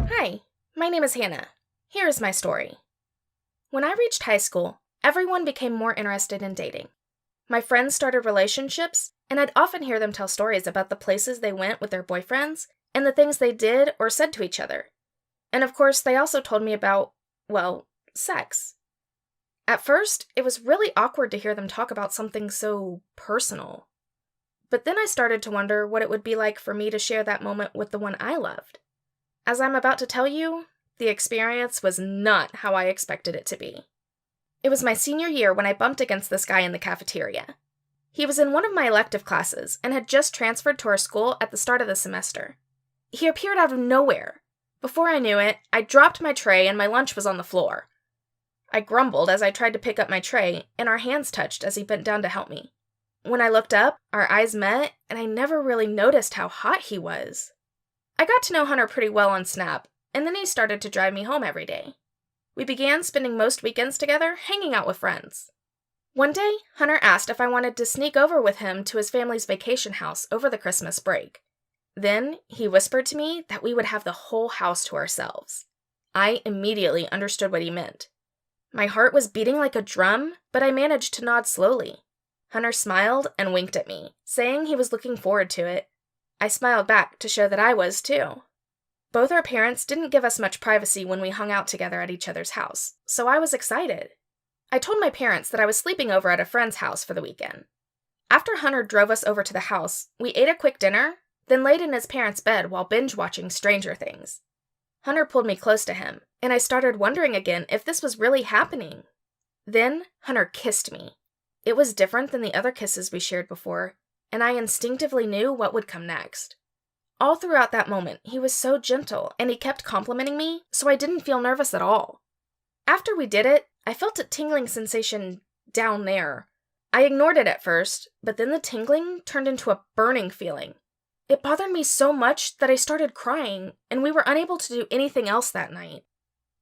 Hi, my name is Hannah. Here is my story. When I reached high school, everyone became more interested in dating. My friends started relationships, and I'd often hear them tell stories about the places they went with their boyfriends and the things they did or said to each other. And of course, they also told me about, sex. At first, it was really awkward to hear them talk about something so personal. But then I started to wonder what it would be like for me to share that moment with the one I loved. As I'm about to tell you, the experience was not how I expected it to be. It was my senior year when I bumped against this guy in the cafeteria. He was in one of my elective classes and had just transferred to our school at the start of the semester. He appeared out of nowhere. Before I knew it, I dropped my tray and my lunch was on the floor. I grumbled as I tried to pick up my tray, and our hands touched as he bent down to help me. When I looked up, our eyes met, and I never really noticed how hot he was. I got to know Hunter pretty well on Snap, and then he started to drive me home every day. We began spending most weekends together, hanging out with friends. One day, Hunter asked if I wanted to sneak over with him to his family's vacation house over the Christmas break. Then, he whispered to me that we would have the whole house to ourselves. I immediately understood what he meant. My heart was beating like a drum, but I managed to nod slowly. Hunter smiled and winked at me, saying he was looking forward to it. I smiled back to show that I was too. Both our parents didn't give us much privacy when we hung out together at each other's house, so I was excited. I told my parents that I was sleeping over at a friend's house for the weekend. After Hunter drove us over to the house, we ate a quick dinner, then laid in his parents' bed while binge-watching Stranger Things. Hunter pulled me close to him, and I started wondering again if this was really happening. Then, Hunter kissed me. It was different than the other kisses we shared before, and I instinctively knew what would come next. All throughout that moment, he was so gentle, and he kept complimenting me, so I didn't feel nervous at all. After we did it, I felt a tingling sensation down there. I ignored it at first, but then the tingling turned into a burning feeling. It bothered me so much that I started crying, and we were unable to do anything else that night.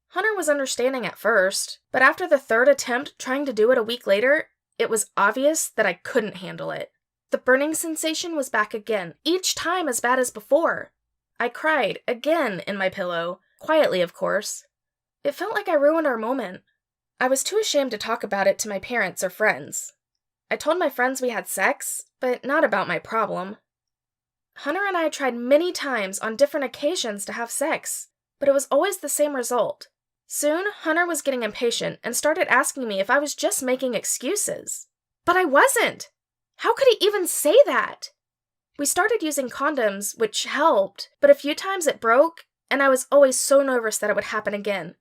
Hunter was understanding at first, but after the third attempt trying to do it a week later, it was obvious that I couldn't handle it. The burning sensation was back again, each time as bad as before. I cried again in my pillow, quietly of course. It felt like I ruined our moment. I was too ashamed to talk about it to my parents or friends. I told my friends we had sex, but not about my problem. Hunter and I tried many times on different occasions to have sex, but it was always the same result. Soon, Hunter was getting impatient and started asking me if I was just making excuses. But I wasn't! How could he even say that? We started using condoms, which helped, but a few times it broke, and I was always so nervous that it would happen again.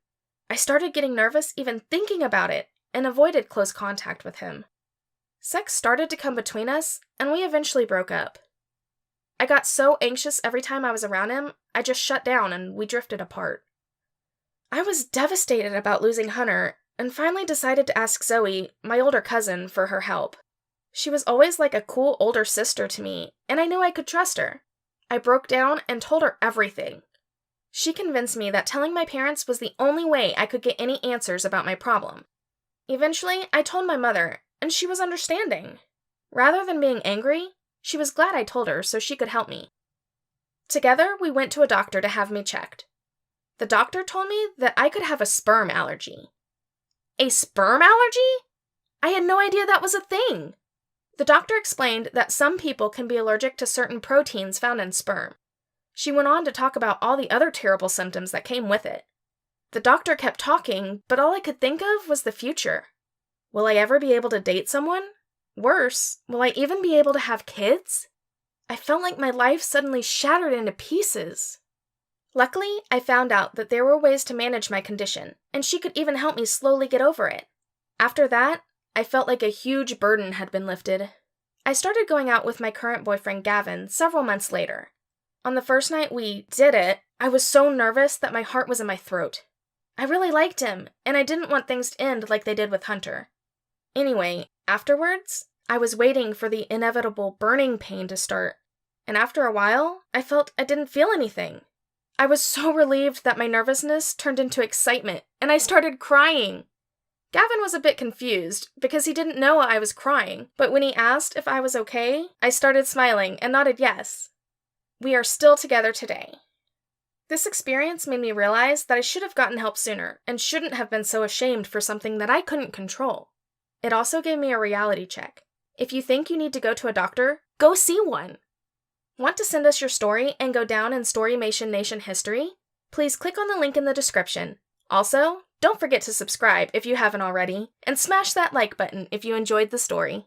I started getting nervous even thinking about it, and avoided close contact with him. Sex started to come between us, and we eventually broke up. I got so anxious every time I was around him, I just shut down and we drifted apart. I was devastated about losing Hunter, and finally decided to ask Zoe, my older cousin, for her help. She was always like a cool older sister to me, and I knew I could trust her. I broke down and told her everything. She convinced me that telling my parents was the only way I could get any answers about my problem. Eventually, I told my mother, and she was understanding. Rather than being angry, she was glad I told her so she could help me. Together, we went to a doctor to have me checked. The doctor told me that I could have a sperm allergy. A sperm allergy? I had no idea that was a thing. The doctor explained that some people can be allergic to certain proteins found in sperm. She went on to talk about all the other terrible symptoms that came with it. The doctor kept talking, but all I could think of was the future. Will I ever be able to date someone? Worse, will I even be able to have kids? I felt like my life suddenly shattered into pieces. Luckily, I found out that there were ways to manage my condition, and she could even help me slowly get over it. After that, I felt like a huge burden had been lifted. I started going out with my current boyfriend Gavin several months later. On the first night we did it, I was so nervous that my heart was in my throat. I really liked him, and I didn't want things to end like they did with Hunter. Anyway, afterwards, I was waiting for the inevitable burning pain to start, and after a while, I felt I didn't feel anything. I was so relieved that my nervousness turned into excitement, and I started crying. Gavin was a bit confused because he didn't know I was crying, but when he asked if I was okay, I started smiling and nodded yes. We are still together today. This experience made me realize that I should have gotten help sooner and shouldn't have been so ashamed for something that I couldn't control. It also gave me a reality check. If you think you need to go to a doctor, go see one. Want to send us your story and go down in Storymation Nation history? Please click on the link in the description. Also, don't forget to subscribe if you haven't already, and smash that like button if you enjoyed the story.